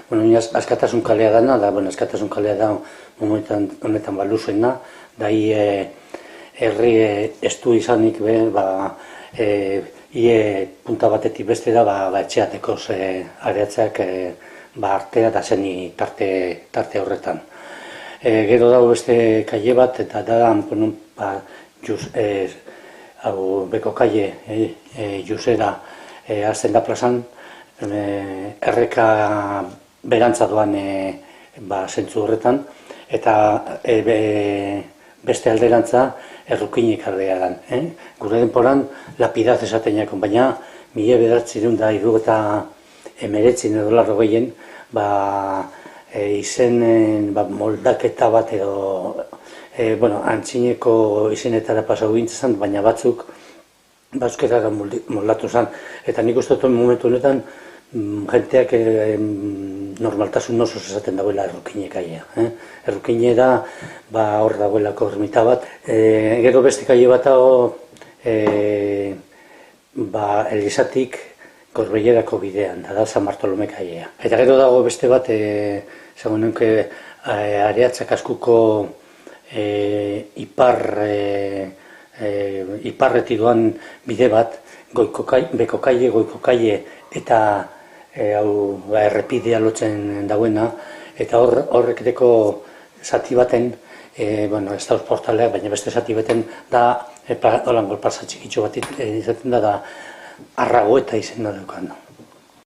Bueno, askatasun kalea dana, da, bueno, askatasun kalea da momentan honetan baluzuena, da herri estu izanik be, punta batetik beste da, etxeatekoz areatzak artea da zeni tarte horretan. Gero dago beste kaile bat, eta da, bueno, beko kaile, Jusera hasten da plazan, erreka berantza doan zentzu horretan, eta beste alderantza errukinik aldea dan. Gure denporan lapidaz esaten jakon, baina 1979 edo larro gehien, izenen moldaketa bat edo antzineko izenetara pasau gintzen, baina batzuk euskara moldatu zen. Eta nik uste dut momentu honetan jenteak normaltasun oso esaten dagoela errukinek aia. Errukine da, hor dagoelako ermita bat. Gero beste kaile bat dago Elizatik Gorbeilerako bidean, da San Bartolome kailea. Eta gero dago beste bat, zango nuke Areatzak askuko iparreti doan bide bat, beko kaile eta errepidea lotzen dauena, eta horrek deko zati baten, ez da portaleak, baina beste zati baten da, holan golparza txikitxo bat izaten da, Arragoeta izena dukan.